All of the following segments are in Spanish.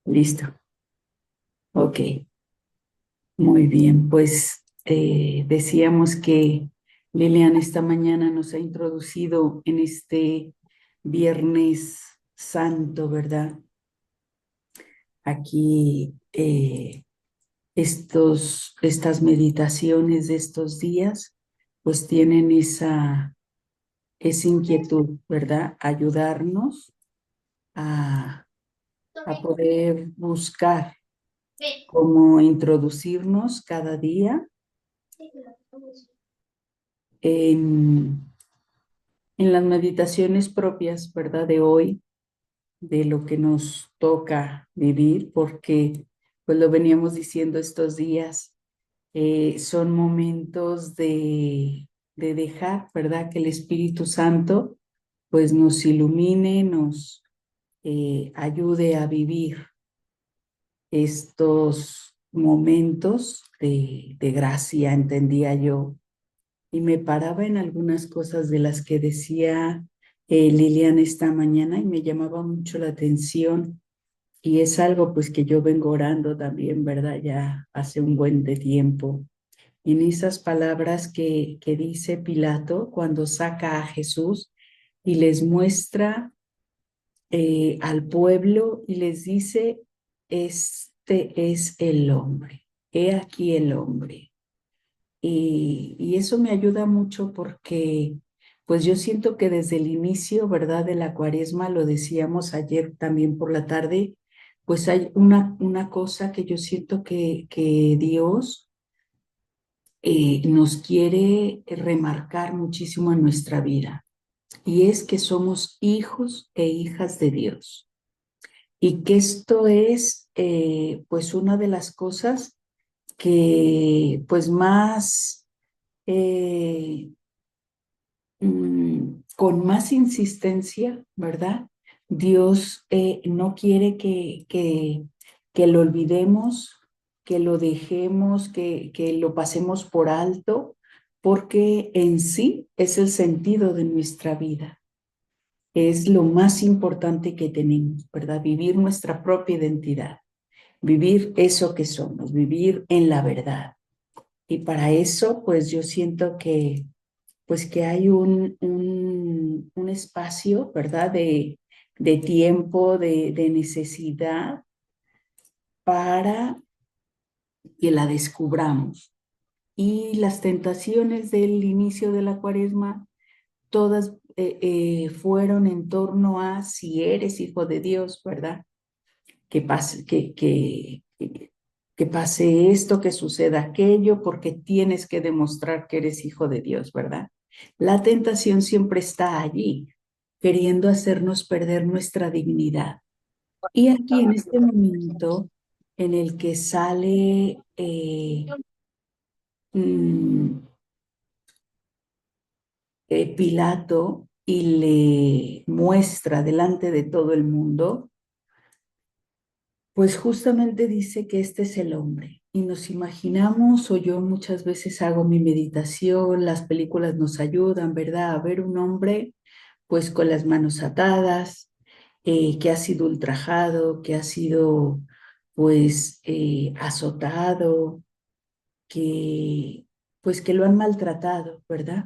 Listo. Ok. Muy bien. Pues decíamos que Lilian esta mañana nos ha introducido en este Viernes Santo, ¿verdad? Aquí estas meditaciones de estos días, pues tienen esa inquietud, ¿verdad? Ayudarnos a poder buscar cómo introducirnos cada día en, en las meditaciones propias, ¿verdad? De hoy, de lo que nos toca vivir, porque pues lo veníamos diciendo estos días, son momentos de dejar, ¿verdad? Que el Espíritu Santo pues nos ilumine, nos ayude a vivir estos momentos de gracia, entendía yo, y me paraba en algunas cosas de las que decía Lilian esta mañana y me llamaba mucho la atención y es algo pues que yo vengo orando también, ¿verdad? Ya hace un buen de tiempo. En esas palabras que dice Pilato cuando saca a Jesús y les muestra al pueblo y les dice, este es el hombre, he aquí el hombre. Y eso me ayuda mucho porque pues yo siento que desde el inicio, ¿verdad? De la cuaresma, lo decíamos ayer también por la tarde, pues hay una cosa que yo siento que Dios nos quiere remarcar muchísimo en nuestra vida y es que somos hijos e hijas de Dios y que esto es pues una de las cosas que pues más eh, con más insistencia, ¿verdad? Dios no quiere que lo olvidemos, que lo dejemos, que lo pasemos por alto, porque en sí es el sentido de nuestra vida. Es lo más importante que tenemos, ¿verdad? Vivir nuestra propia identidad, vivir eso que somos, vivir en la verdad. Y para eso, pues yo siento que pues que hay un espacio, ¿verdad? De tiempo, de necesidad para que la descubramos. Y las tentaciones del inicio de la cuaresma, todas fueron en torno a si eres hijo de Dios, ¿verdad? Que pase, que pase esto, que suceda aquello, porque tienes que demostrar que eres hijo de Dios, ¿verdad? La tentación siempre está allí, queriendo hacernos perder nuestra dignidad. Y aquí en este momento en el que sale mm, Pilato y le muestra delante de todo el mundo, pues justamente dice que este es el hombre. Y nos imaginamos, o yo muchas veces hago mi meditación, las películas nos ayudan, ¿verdad? A ver un hombre pues con las manos atadas, que ha sido ultrajado, que ha sido pues azotado, que pues que lo han maltratado, ¿verdad?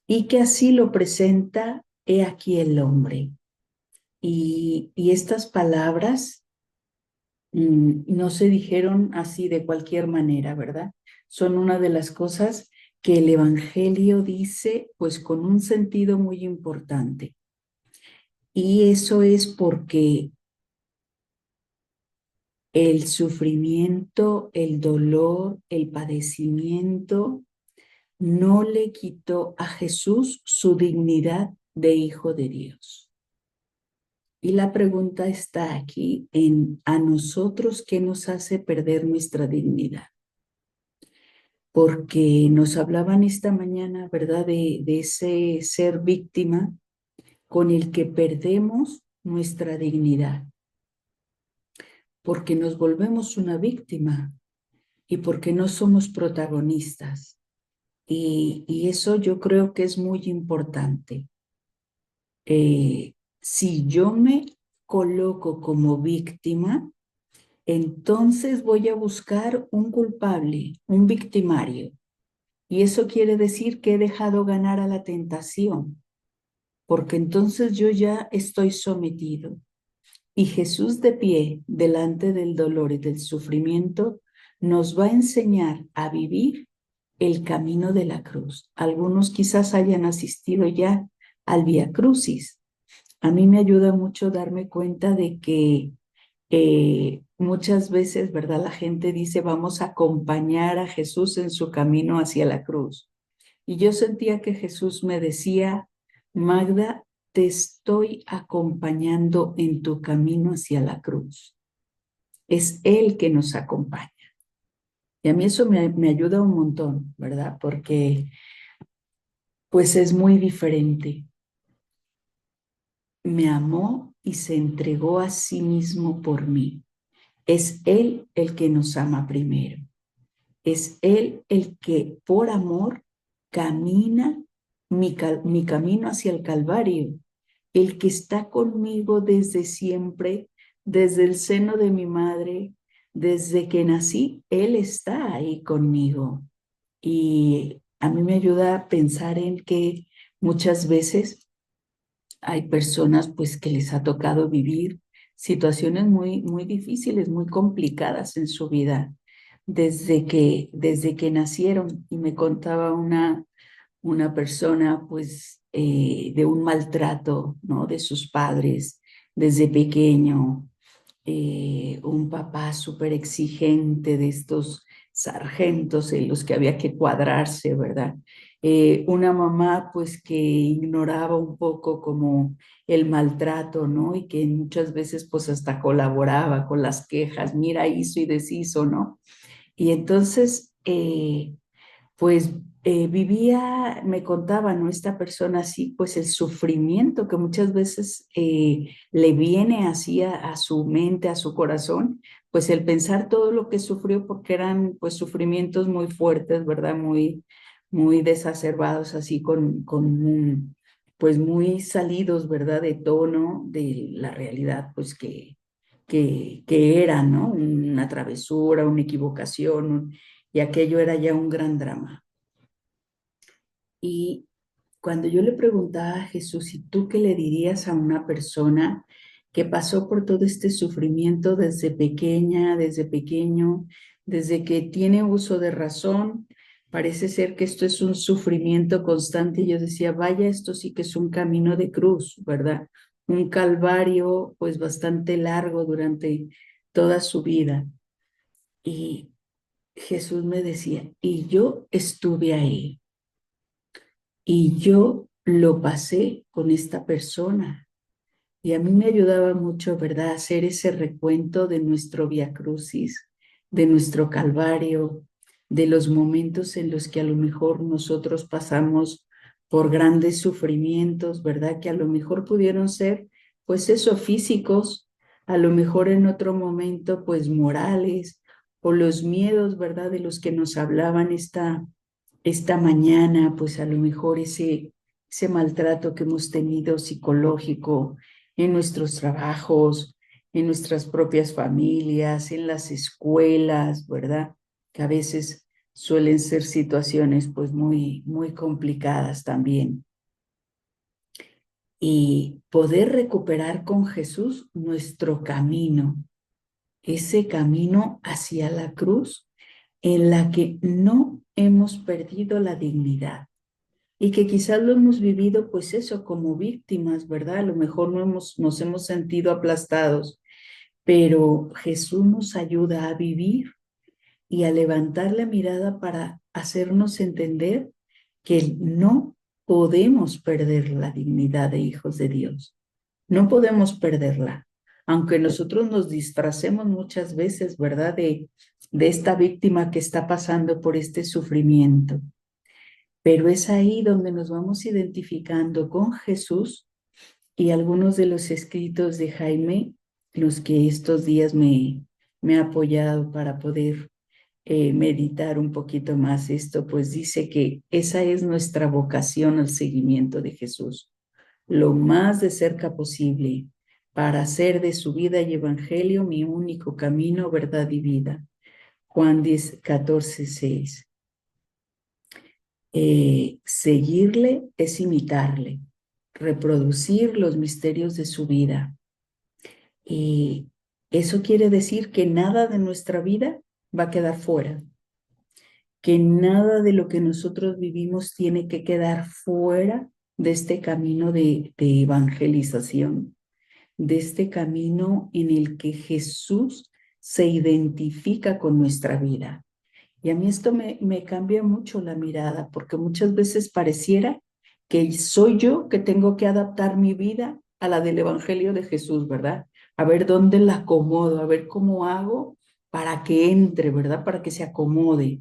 Y que así lo presenta, he aquí el hombre. Y estas palabras no se dijeron así de cualquier manera, ¿verdad? Son una de las cosas que el Evangelio dice, pues con un sentido muy importante. Y eso es porque el sufrimiento, el dolor, el padecimiento no le quitó a Jesús su dignidad de hijo de Dios. Y la pregunta está aquí en a nosotros qué nos hace perder nuestra dignidad. Porque nos hablaban esta mañana, ¿verdad? De ese ser víctima con el que perdemos nuestra dignidad, porque nos volvemos una víctima y porque no somos protagonistas. Y eso yo creo que es muy importante. Si yo me coloco como víctima, entonces voy a buscar un culpable, un victimario. Y eso quiere decir que he dejado ganar a la tentación, porque entonces yo ya estoy sometido. Y Jesús de pie, delante del dolor y del sufrimiento, nos va a enseñar a vivir el camino de la cruz. Algunos quizás hayan asistido ya al Vía Crucis. A mí me ayuda mucho darme cuenta de que muchas veces, ¿verdad? La gente dice, vamos a acompañar a Jesús en su camino hacia la cruz. Y yo sentía que Jesús me decía, Magda, te estoy acompañando en tu camino hacia la cruz. Es Él que nos acompaña. Y a mí eso me ayuda un montón, ¿verdad? Porque pues es muy diferente. Me amó y se entregó a sí mismo por mí. Es Él el que nos ama primero. Es Él el que por amor camina mi camino hacia el Calvario, el que está conmigo desde siempre, desde el seno de mi madre, desde que nací, Él está ahí conmigo. Y a mí me ayuda a pensar en que muchas veces hay personas pues que les ha tocado vivir situaciones muy difíciles, muy complicadas en su vida desde que nacieron. Y me contaba una persona pues de un maltrato, ¿no? De sus padres desde pequeño, un papá súper exigente de estos sargentos en los que había que cuadrarse, ¿verdad? Una mamá pues que ignoraba un poco como el maltrato, ¿no? Y que muchas veces pues hasta colaboraba con las quejas, mira, hizo y deshizo, ¿no? Y entonces pues vivía, me contaba, ¿no? Esta persona así, pues el sufrimiento que muchas veces le viene así a su mente, a su corazón, pues el pensar todo lo que sufrió, porque eran pues sufrimientos muy fuertes, ¿verdad? Muy desacerbados, así pues muy salidos, ¿verdad? De tono de la realidad, pues que era, ¿no? Una travesura, una equivocación, y aquello era ya un gran drama. Y cuando yo le preguntaba a Jesús, ¿y tú qué le dirías a una persona que pasó por todo este sufrimiento desde pequeña, desde pequeño, desde que tiene uso de razón? Parece ser que esto es un sufrimiento constante. Y yo decía, vaya, esto sí que es un camino de cruz, ¿verdad? Un calvario pues bastante largo durante toda su vida. Y Jesús me decía, y yo estuve ahí. Y yo lo pasé con esta persona. Y a mí me ayudaba mucho, ¿verdad?, hacer ese recuento de nuestro Vía Crucis, de nuestro Calvario, de los momentos en los que a lo mejor nosotros pasamos por grandes sufrimientos, ¿verdad?, que a lo mejor pudieron ser, pues eso, físicos, a lo mejor en otro momento, pues morales, o los miedos, ¿verdad?, de los que nos hablaban esta mañana, pues a lo mejor ese maltrato que hemos tenido psicológico en nuestros trabajos, en nuestras propias familias, en las escuelas, ¿verdad? Que a veces suelen ser situaciones pues muy complicadas también. Y poder recuperar con Jesús nuestro camino, ese camino hacia la cruz en la que no hemos perdido la dignidad y que quizás lo hemos vivido pues eso como víctimas, ¿verdad? A lo mejor nos hemos sentido aplastados, pero Jesús nos ayuda a vivir y a levantar la mirada para hacernos entender que no podemos perder la dignidad de hijos de Dios. No podemos perderla, aunque nosotros nos disfracemos muchas veces, ¿verdad? De esta víctima que está pasando por este sufrimiento. Pero es ahí donde nos vamos identificando con Jesús y algunos de los escritos de Jaime, los que estos días me ha apoyado para poder meditar un poquito más esto, pues dice que esa es nuestra vocación al seguimiento de Jesús, lo más de cerca posible, para hacer de su vida y evangelio mi único camino, verdad y vida. Juan 10, 14, 6. Seguirle es imitarle, reproducir los misterios de su vida. Y eso quiere decir que nada de nuestra vida va a quedar fuera, que nada de lo que nosotros vivimos tiene que quedar fuera de este camino de evangelización, de este camino en el que Jesús se identifica con nuestra vida. Y a mí esto me cambia mucho la mirada, porque muchas veces pareciera que soy yo que tengo que adaptar mi vida a la del Evangelio de Jesús, ¿verdad? A ver dónde la acomodo, a ver cómo hago para que entre, ¿verdad? Para que se acomode.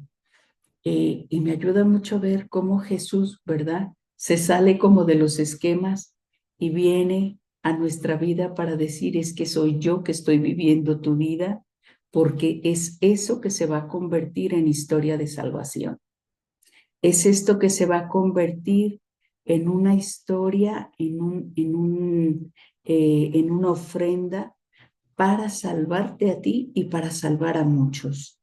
Y me ayuda mucho ver cómo Jesús, ¿verdad? Se sale como de los esquemas y viene a nuestra vida para decir, es que soy yo que estoy viviendo tu vida, porque es eso que se va a convertir en historia de salvación. Es esto que se va a convertir en una historia, en una ofrenda para salvarte a ti y para salvar a muchos.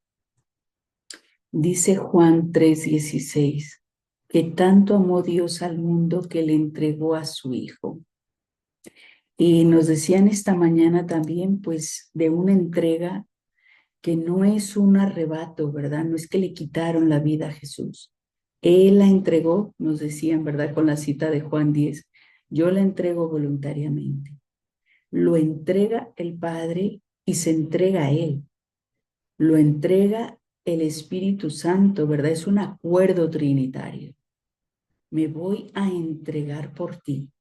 Dice Juan 3:16, que tanto amó Dios al mundo que le entregó a su Hijo. Y nos decían esta mañana también, pues, de una entrega que no es un arrebato, ¿verdad? No es que le quitaron la vida a Jesús. Él la entregó, nos decían, ¿verdad? Con la cita de Juan 10, yo la entrego voluntariamente. Lo entrega el Padre y se entrega a Él. Lo entrega el Espíritu Santo, ¿verdad? Es un acuerdo trinitario. Me voy a entregar por ti.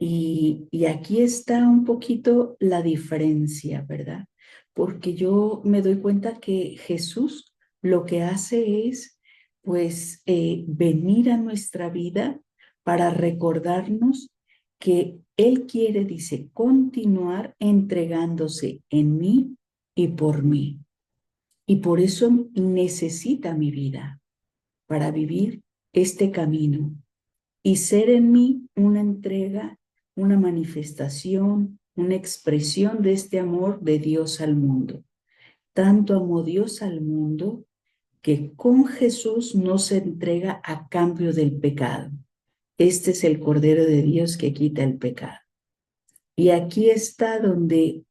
Y aquí está un poquito la diferencia, ¿verdad? Porque yo me doy cuenta que Jesús lo que hace es, pues, venir a nuestra vida para recordarnos que Él quiere, dice, continuar entregándose en mí y por mí. Y por eso necesita mi vida para vivir este camino y ser en mí una entrega, una manifestación, una expresión de este amor de Dios al mundo. Tanto amó Dios al mundo que con Jesús no se entrega a cambio del pecado. Este es el Cordero de Dios que quita el pecado. Y aquí está donde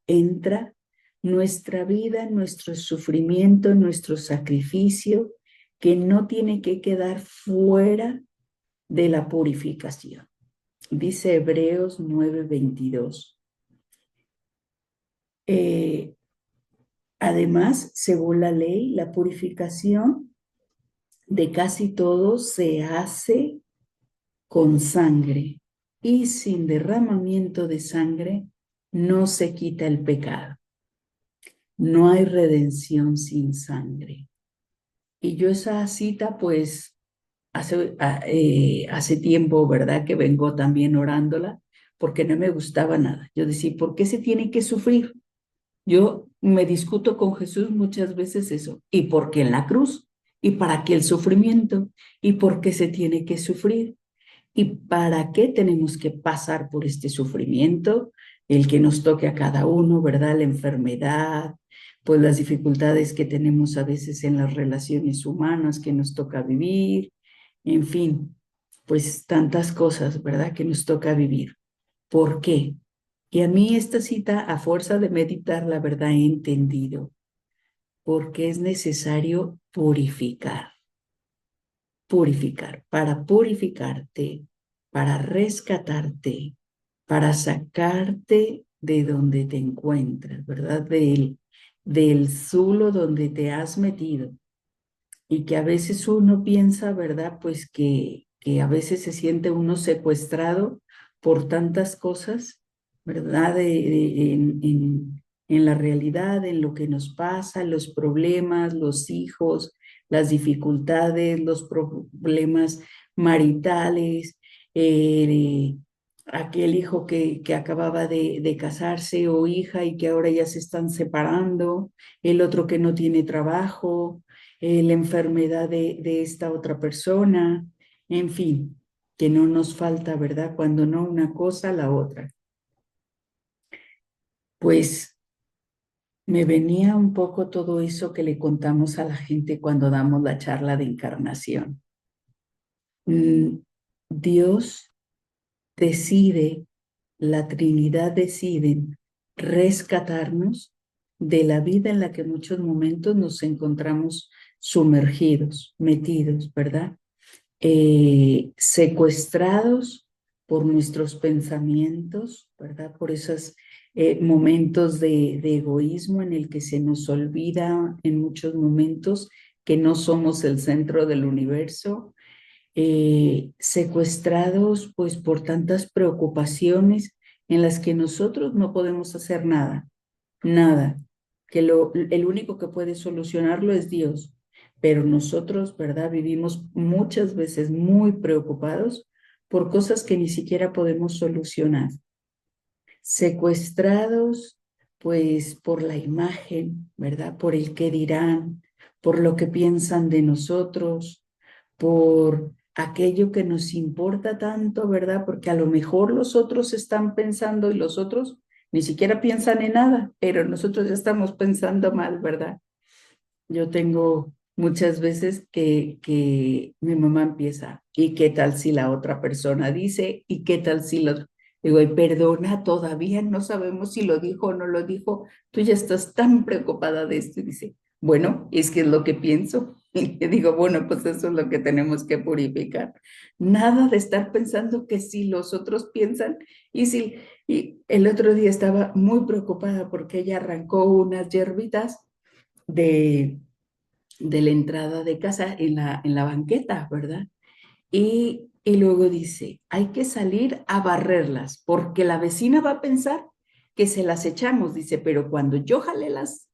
entra nuestra vida, nuestro sufrimiento, nuestro sacrificio, que no tiene que quedar fuera de la purificación. Dice Hebreos 9:22. Además, según la ley, la purificación de casi todo se hace con sangre y sin derramamiento de sangre no se quita el pecado. No hay redención sin sangre. Y yo esa cita, pues, hace tiempo, ¿verdad? Que vengo también orándola, porque no me gustaba nada. Yo decía, ¿por qué se tiene que sufrir? Yo me discuto con Jesús muchas veces eso. ¿Y por qué en la cruz? ¿Y para qué el sufrimiento? ¿Y por qué se tiene que sufrir? ¿Y para qué tenemos que pasar por este sufrimiento? El que nos toque a cada uno, ¿verdad? La enfermedad, pues las dificultades que tenemos a veces en las relaciones humanas que nos toca vivir, en fin, pues tantas cosas, ¿verdad? Que nos toca vivir. ¿Por qué? Y a mí esta cita, a fuerza de meditar, la verdad he entendido, porque es necesario purificar, para purificarte, para rescatarte, para sacarte de donde te encuentras, ¿verdad? Del zulo donde te has metido. Y que a veces uno piensa, ¿verdad? Pues que a veces se siente uno secuestrado por tantas cosas, ¿verdad? En la realidad, en lo que nos pasa, los problemas, los hijos, las dificultades, los problemas maritales, aquel hijo que acababa de casarse o hija y que ahora ya se están separando, el otro que no tiene trabajo, la enfermedad de esta otra persona, en fin, que no nos falta, ¿verdad? Cuando no una cosa, la otra. Pues me venía un poco todo eso que le contamos a la gente cuando damos la charla de encarnación. Dios decide, la Trinidad deciden rescatarnos de la vida en la que en muchos momentos nos encontramos sumergidos, metidos, ¿verdad? Secuestrados por nuestros pensamientos, ¿verdad? Por esos momentos de egoísmo en el que se nos olvida en muchos momentos que no somos el centro del universo, secuestrados pues por tantas preocupaciones en las que nosotros no podemos hacer nada, nada, que el único que puede solucionarlo es Dios, pero nosotros, ¿verdad? Vivimos muchas veces muy preocupados por cosas que ni siquiera podemos solucionar, secuestrados pues por la imagen, ¿verdad? Por el qué dirán, por lo que piensan de nosotros, por aquello que nos importa tanto, ¿verdad? Porque a lo mejor los otros están pensando y los otros ni siquiera piensan en nada, pero nosotros ya estamos pensando mal, ¿verdad? Yo tengo muchas veces que mi mamá empieza, ¿y qué tal si la otra persona dice? ¿Y qué tal si lo... Digo, "Ay, perdona, todavía no sabemos si lo dijo o no lo dijo. Tú ya estás tan preocupada de esto". Y dice, bueno, es que es lo que pienso. Y le digo, bueno, pues eso es lo que tenemos que purificar. Nada de estar pensando que si los otros piensan y si... Y el otro día estaba muy preocupada porque ella arrancó unas hierbitas de, de la entrada de casa en la banqueta, ¿verdad? Y luego dice, hay que salir a barrerlas porque la vecina va a pensar que se las echamos, dice, pero cuando yo jalé las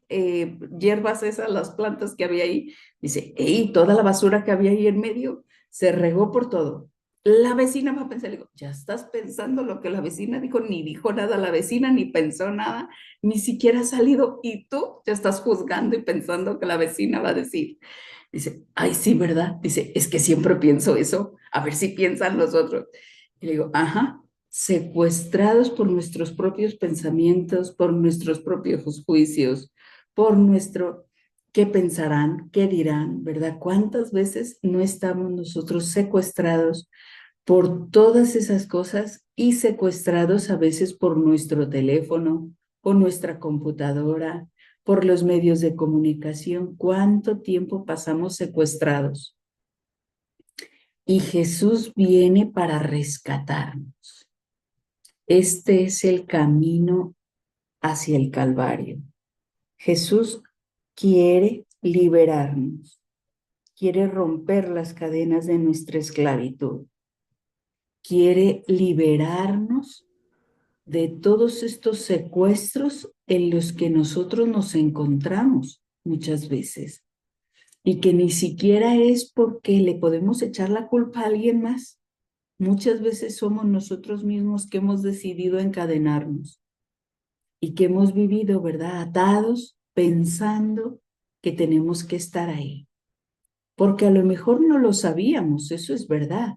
hierbas esas, las plantas que había ahí, dice, hey, toda la basura que había ahí en medio se regó por todo. La vecina va a pensar, le digo, ya estás pensando lo que la vecina dijo, ni dijo nada la vecina, ni pensó nada, ni siquiera ha salido, y tú ya estás juzgando y pensando que la vecina va a decir. Dice, ay, sí, ¿verdad? Dice, es que siempre pienso eso, a ver si piensan los otros. Y le digo, ajá, secuestrados por nuestros propios pensamientos, por nuestros propios juicios, por nuestro, ¿qué pensarán? ¿Qué dirán? ¿Verdad? ¿Cuántas veces no estamos nosotros secuestrados por todas esas cosas y secuestrados a veces por nuestro teléfono o nuestra computadora, por los medios de comunicación? ¿Cuánto tiempo pasamos secuestrados? Y Jesús viene para rescatarnos. Este es el camino hacia el Calvario. Jesús quiere liberarnos, quiere romper las cadenas de nuestra esclavitud, quiere liberarnos de todos estos secuestros en los que nosotros nos encontramos muchas veces y que ni siquiera es porque le podemos echar la culpa a alguien más. Muchas veces somos nosotros mismos que hemos decidido encadenarnos y que hemos vivido, ¿verdad? Atados, pensando que tenemos que estar ahí. Porque a lo mejor no lo sabíamos, eso es verdad,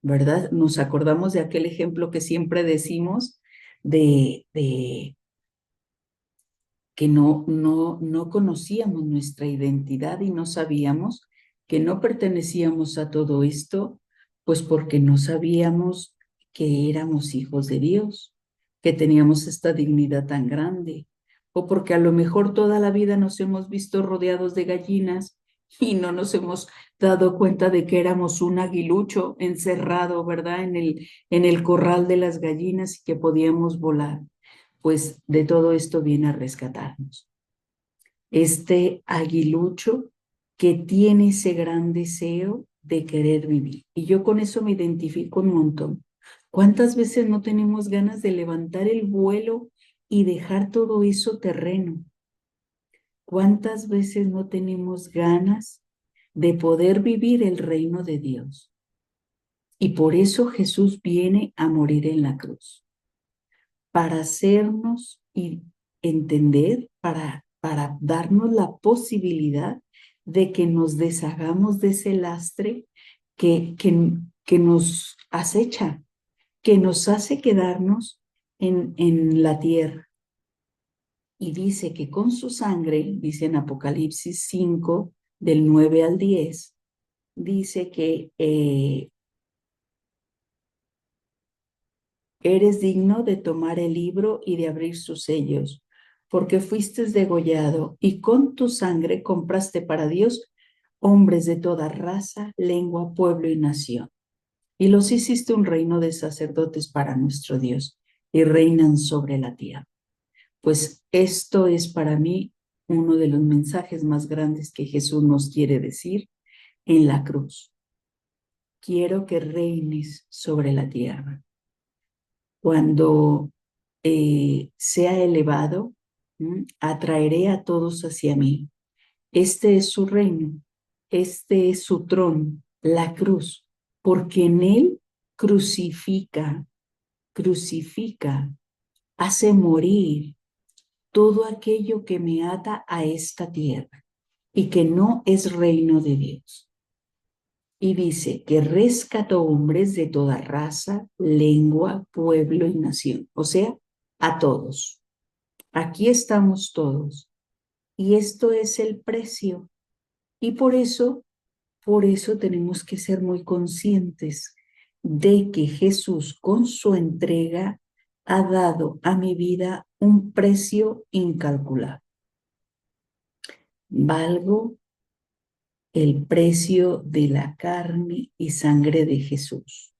¿verdad? Nos acordamos de aquel ejemplo que siempre decimos de que no conocíamos nuestra identidad y no sabíamos que no pertenecíamos a todo esto, pues porque no sabíamos que éramos hijos de Dios, que teníamos esta dignidad tan grande, o porque a lo mejor toda la vida nos hemos visto rodeados de gallinas y no nos hemos dado cuenta de que éramos un aguilucho encerrado, ¿verdad? En el corral de las gallinas y que podíamos volar. Pues de todo esto viene a rescatarnos. Este aguilucho que tiene ese gran deseo de querer vivir. Y yo con eso me identifico un montón. ¿Cuántas veces no tenemos ganas de levantar el vuelo y dejar todo eso terreno? ¿Cuántas veces no tenemos ganas de poder vivir el reino de Dios? Y por eso Jesús viene a morir en la cruz, para hacernos y entender, para darnos la posibilidad de que nos deshagamos de ese lastre que nos acecha, que nos hace quedarnos en la tierra. Y dice que con su sangre, dice en Apocalipsis 5, del 9 al 10, dice que eres digno de tomar el libro y de abrir sus sellos, porque fuiste degollado y con tu sangre compraste para Dios hombres de toda raza, lengua, pueblo y nación. Y los hiciste un reino de sacerdotes para nuestro Dios y reinan sobre la tierra. Pues esto es para mí uno de los mensajes más grandes que Jesús nos quiere decir en la cruz. Quiero que reines sobre la tierra. Cuando sea elevado, atraeré a todos hacia mí. Este es su reino, este es su trono, la cruz, porque en él crucifica, hace morir todo aquello que me ata a esta tierra y que no es reino de Dios. Y dice que rescató hombres de toda raza, lengua, pueblo y nación, o sea, a todos. Aquí estamos todos. Y esto es el precio. Y por eso tenemos que ser muy conscientes de que Jesús con su entrega ha dado a mi vida un precio incalculable. Valgo el precio de la carne y sangre de Jesús.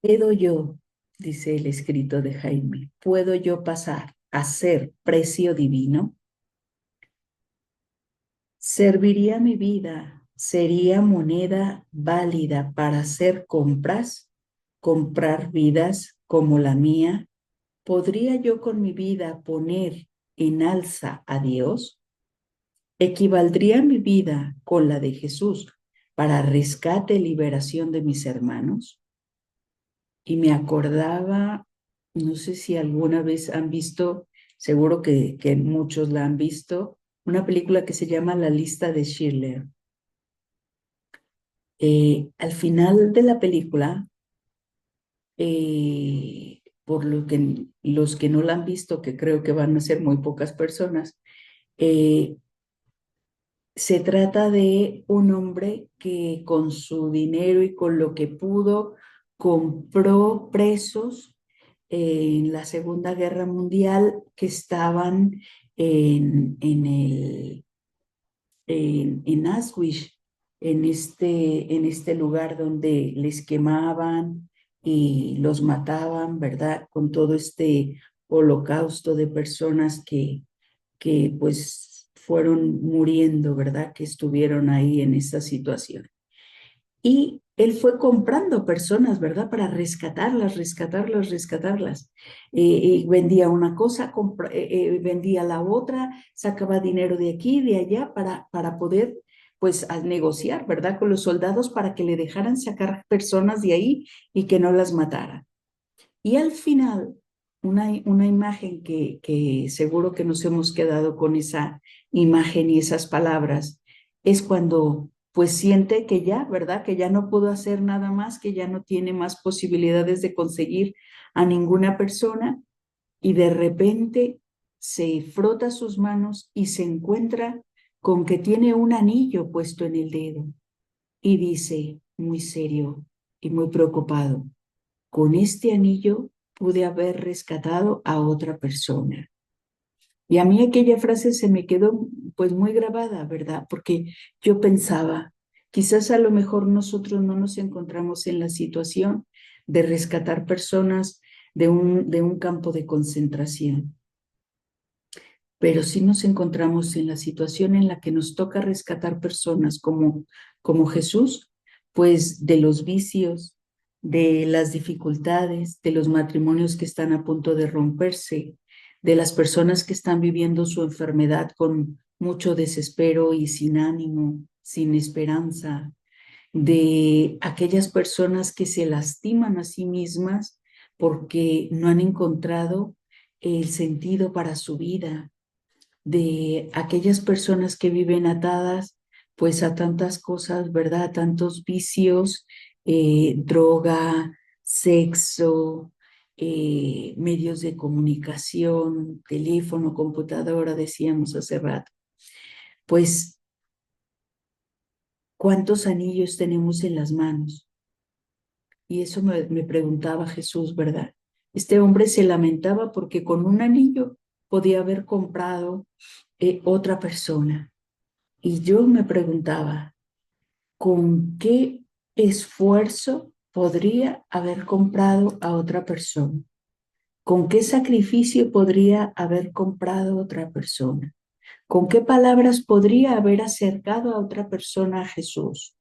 ¿Puedo yo, dice el escrito de Jaime, puedo yo pasar a ser precio divino? ¿Serviría mi vida? ¿Sería moneda válida para hacer compras? ¿Comprar vidas como la mía? ¿Podría yo con mi vida poner en alza a Dios? ¿Equivaldría mi vida con la de Jesús para rescate y liberación de mis hermanos? Y me acordaba, no sé si alguna vez han visto, seguro que muchos la han visto, una película que se llama La lista de Schindler. Al final de la película, por lo que los que no la han visto, que creo que van a ser muy pocas personas, se trata de un hombre que con su dinero y con lo que pudo compró presos en la Segunda Guerra Mundial que estaban en Auschwitz, en este lugar donde les quemaban y los mataban, ¿verdad? Con todo este holocausto de personas que pues fueron muriendo, ¿verdad? Que estuvieron ahí en esa situación. Y él fue comprando personas, ¿verdad? Para rescatarlas. Vendía una cosa, vendía la otra, sacaba dinero de aquí, de allá, para poder, pues, negociar, ¿verdad? Con los soldados para que le dejaran sacar personas de ahí y que no las mataran. Y al final, una imagen que seguro que nos hemos quedado con esa imagen y esas palabras, es cuando pues siente que ya, ¿verdad? Que ya no pudo hacer nada más, que ya no tiene más posibilidades de conseguir a ninguna persona y de repente se frota sus manos y se encuentra con que tiene un anillo puesto en el dedo y dice muy serio y muy preocupado: con este anillo pude haber rescatado a otra persona. Y a mí aquella frase se me quedó pues muy grabada, ¿verdad? Porque yo pensaba, quizás a lo mejor nosotros no nos encontramos en la situación de rescatar personas de un campo de concentración, pero sí nos encontramos en la situación en la que nos toca rescatar personas como Jesús, pues de los vicios, de las dificultades, de los matrimonios que están a punto de romperse, de las personas que están viviendo su enfermedad con mucho desespero y sin ánimo, sin esperanza, de aquellas personas que se lastiman a sí mismas porque no han encontrado el sentido para su vida, de aquellas personas que viven atadas pues a tantas cosas, ¿verdad? A tantos vicios, droga, sexo, medios de comunicación, teléfono, computadora, decíamos hace rato. Pues, ¿cuántos anillos tenemos en las manos? Y eso me preguntaba Jesús, ¿verdad? Este hombre se lamentaba porque con un anillo podía haber comprado otra persona. Y yo me preguntaba, ¿con qué esfuerzo podría haber comprado a otra persona? ¿Con qué sacrificio podría haber comprado a otra persona? ¿Con qué palabras podría haber acercado a otra persona a Jesús?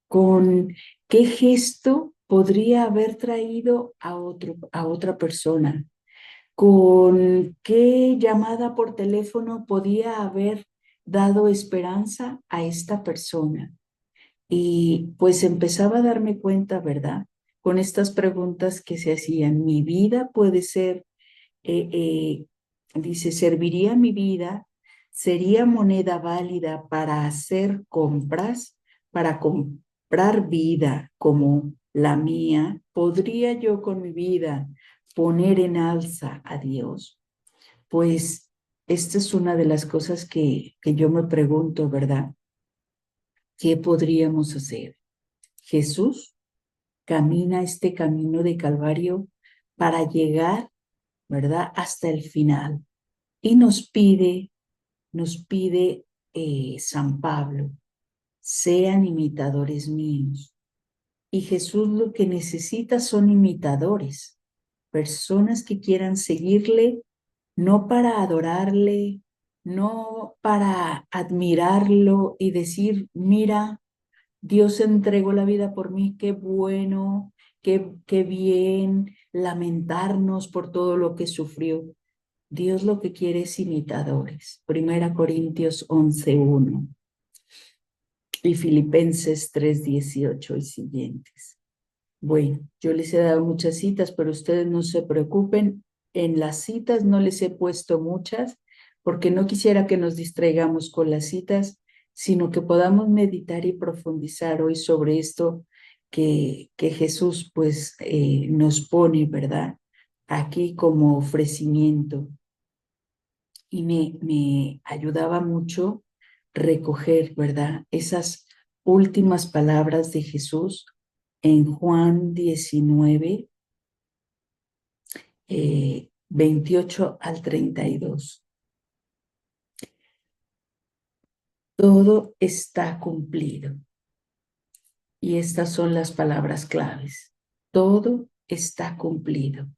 ¿Con qué gesto podría haber traído a otra persona? ¿Con qué llamada por teléfono podía haber dado esperanza a esta persona? Y pues empezaba a darme cuenta, ¿verdad? Con estas preguntas que se hacían, mi vida puede ser, eh, eh, dice, ¿serviría mi vida? ¿Sería moneda válida para hacer compras, para comprar vida como la mía? ¿Podría yo con mi vida poner en alza a Dios? Pues esta es una de las cosas que yo me pregunto, ¿verdad? ¿Qué podríamos hacer? Jesús camina este camino de Calvario para llegar, ¿verdad?, hasta el final. Y nos pide San Pablo, sean imitadores míos. Y Jesús lo que necesita son imitadores, personas que quieran seguirle, no para adorarle, no para admirarlo y decir, mira, Dios entregó la vida por mí, qué bueno, qué bien, lamentarnos por todo lo que sufrió. Dios lo que quiere es imitadores. 1 Corintios 11:1 y Filipenses 3:18 y siguientes. Bueno, yo les he dado muchas citas, pero ustedes no se preocupen. En las citas no les he puesto muchas, porque no quisiera que nos distraigamos con las citas, sino que podamos meditar y profundizar hoy sobre esto que Jesús pues nos pone, ¿verdad? Aquí como ofrecimiento. Y me ayudaba mucho recoger, ¿verdad? Esas últimas palabras de Jesús en Juan 19, 28 al 32. Todo está cumplido. Y estas son las palabras claves. Todo está cumplido.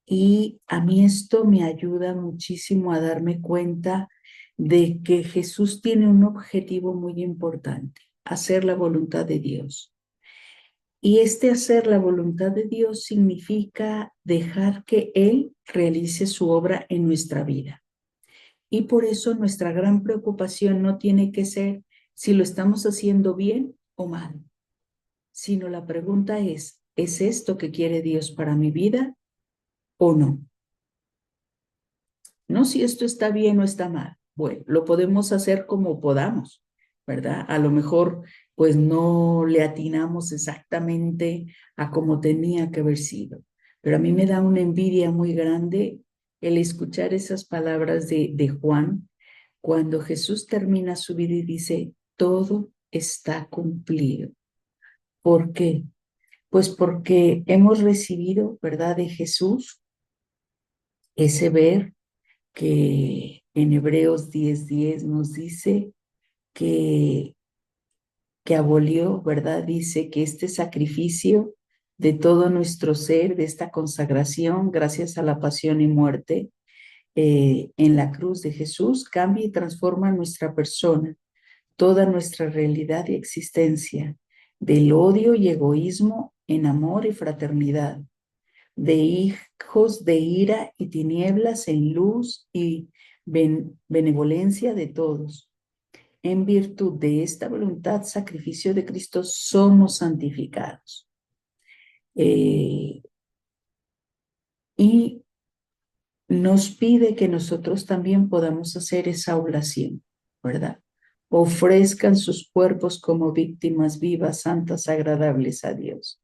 Y a mí esto me ayuda muchísimo a darme cuenta de que Jesús tiene un objetivo muy importante, hacer la voluntad de Dios. Y este hacer la voluntad de Dios significa dejar que Él realice su obra en nuestra vida. Y por eso nuestra gran preocupación no tiene que ser si lo estamos haciendo bien o mal, sino la pregunta ¿es esto que quiere Dios para mi vida o no? No si esto está bien o está mal. Bueno, lo podemos hacer como podamos, ¿verdad? A lo mejor pues no le atinamos exactamente a como tenía que haber sido. Pero a mí me da una envidia muy grande el escuchar esas palabras de Juan cuando Jesús termina su vida y dice, todo está cumplido. ¿Por qué? Pues porque hemos recibido, ¿verdad?, de Jesús ese ver que en Hebreos 10:10 nos dice que, que abolió, ¿verdad? Dice que este sacrificio de todo nuestro ser, de esta consagración, gracias a la pasión y muerte en la cruz de Jesús, cambia y transforma nuestra persona, toda nuestra realidad y existencia, del odio y egoísmo en amor y fraternidad, de hijos de ira y tinieblas en luz y benevolencia de todos. En virtud de esta voluntad, sacrificio de Cristo, somos santificados. Y nos pide que nosotros también podamos hacer esa oblación, ¿verdad? Ofrezcan sus cuerpos como víctimas vivas, santas, agradables a Dios.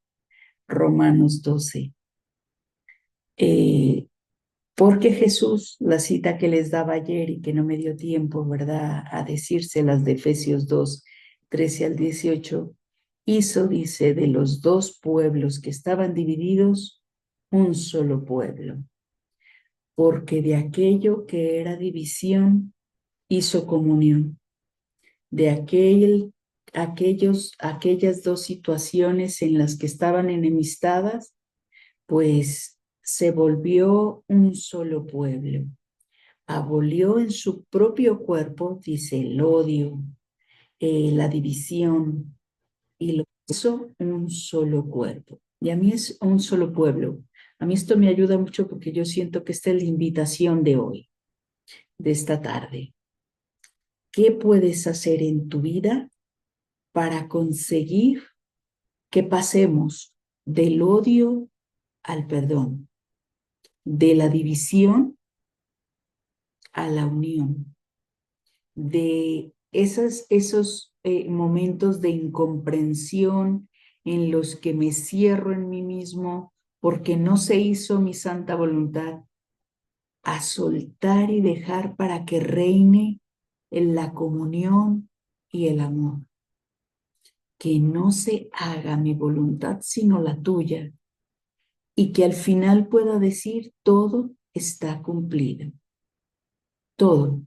Romanos 12. Eh, Porque Jesús, la cita que les daba ayer y que no me dio tiempo, ¿verdad?, a decírselas de Efesios 2, 13 al 18, hizo, dice, de los dos pueblos que estaban divididos, un solo pueblo, porque de aquello que era división, hizo comunión, de aquellas dos situaciones en las que estaban enemistadas, pues se volvió un solo pueblo. Abolió en su propio cuerpo, dice, el odio, la división, y lo hizo un solo cuerpo. Y a mí es un solo pueblo. A mí esto me ayuda mucho porque yo siento que esta es la invitación de hoy, de esta tarde. ¿Qué puedes hacer en tu vida para conseguir que pasemos del odio al perdón, de la división a la unión, de esos momentos de incomprensión en los que me cierro en mí mismo porque no se hizo mi santa voluntad, a soltar y dejar para que reine en la comunión y el amor? Que no se haga mi voluntad sino la tuya, y que al final pueda decir todo está cumplido, todo.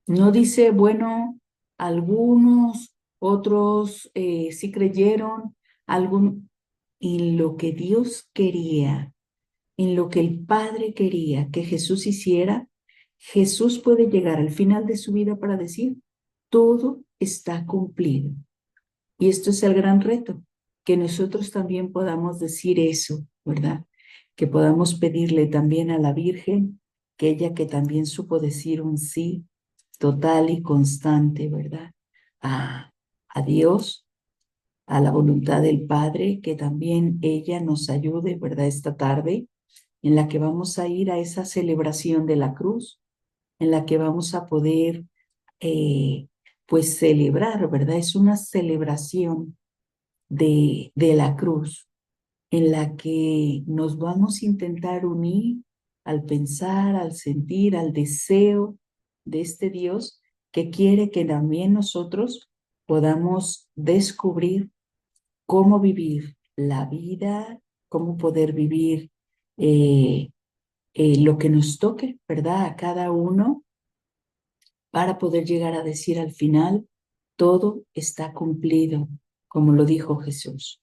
No dice, bueno, algunos, otros sí creyeron, en lo que Dios quería, en lo que el Padre quería que Jesús hiciera. Jesús puede llegar al final de su vida para decir, todo está cumplido. Y esto es el gran reto, que nosotros también podamos decir eso, ¿verdad? Que podamos pedirle también a la Virgen, que ella que también supo decir un sí total y constante, ¿verdad? A Dios, a la voluntad del Padre, que también ella nos ayude, ¿verdad? Esta tarde, en la que vamos a ir a esa celebración de la cruz, en la que vamos a poder, eh, pues, celebrar, ¿verdad? Es una celebración de la cruz, en la que nos vamos a intentar unir al pensar, al sentir, al deseo de este Dios que quiere que también nosotros podamos descubrir cómo vivir la vida, cómo poder vivir lo que nos toque, ¿verdad? A cada uno, para poder llegar a decir al final, todo está cumplido, como lo dijo Jesús.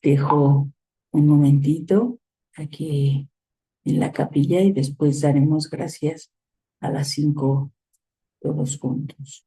Dejo un momentito aquí en la capilla y después daremos gracias a las 5 todos juntos.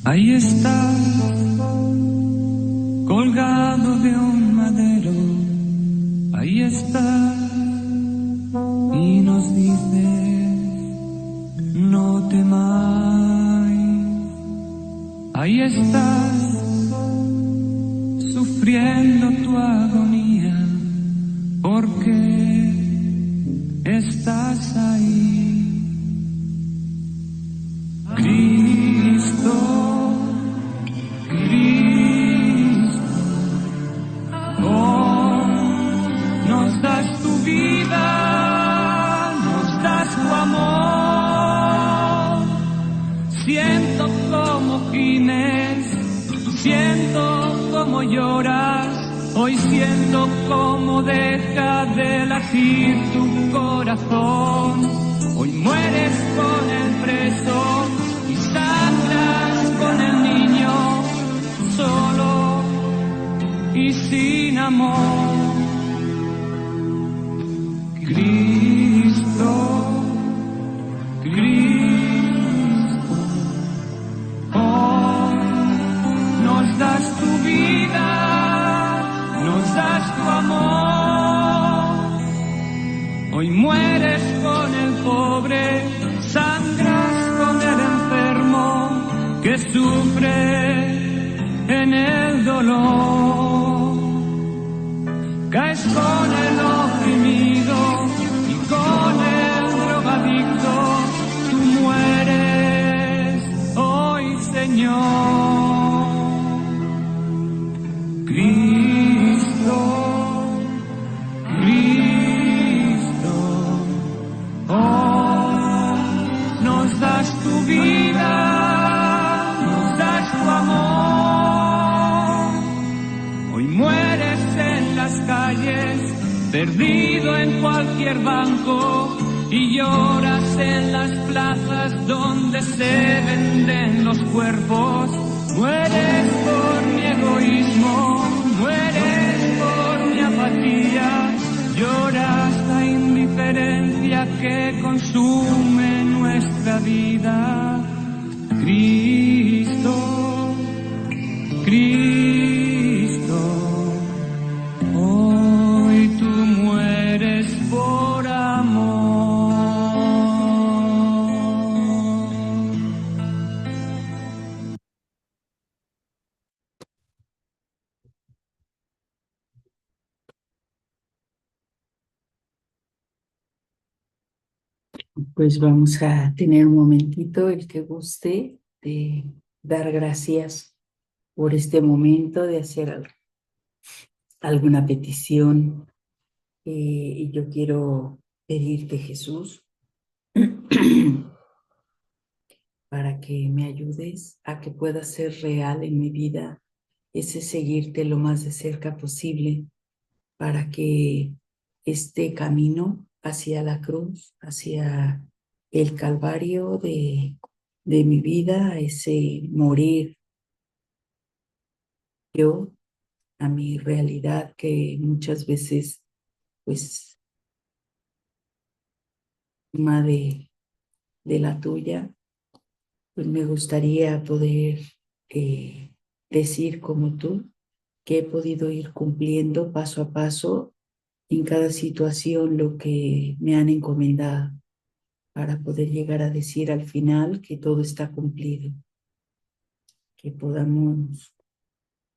Ahí está, colgado de un madero, ahí está, y nos dice, no temáis. Ahí estás, sufriendo tu agonía, porque estás ahí. Cristo, Cristo, oh, nos das tu vida, nos das tu amor. Siento como gimes, siento como lloras, hoy siento como deja de latir tu corazón. Hoy mueres con el preso y sangras con el niño, solo y sin amor. Cristo, Cristo, oh, nos das tu vida, nos das tu amor. Hoy mueres con el pobre, sangras con el enfermo que sufre en el dolor. Caes con el oprimido y con el drogadicto, tú mueres hoy, Señor. Cristo, Cristo, oh, nos das tu vida, nos das tu amor. Hoy mueres en las calles, perdido en cualquier banco, y lloras en las plazas donde se venden los cuerpos. Mueres por mi egoísmo, mueres por mi apatía, lloras la indiferencia que consume nuestra vida. Cristo, Cristo, hoy tú mueres por amor. Pues vamos a tener un momentito, el que guste, de dar gracias por este momento, de hacer alguna petición. Y yo quiero pedirte, Jesús, para que me ayudes a que pueda ser real en mi vida ese seguirte lo más de cerca posible, para que este camino hacia la cruz, hacia el calvario de mi vida, ese morir yo a mi realidad que muchas veces pues más de la tuya, pues me gustaría poder decir como tú que he podido ir cumpliendo paso a paso en cada situación lo que me han encomendado, para poder llegar a decir al final que todo está cumplido, que podamos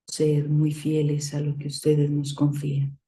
ser muy fieles a lo que ustedes nos confían.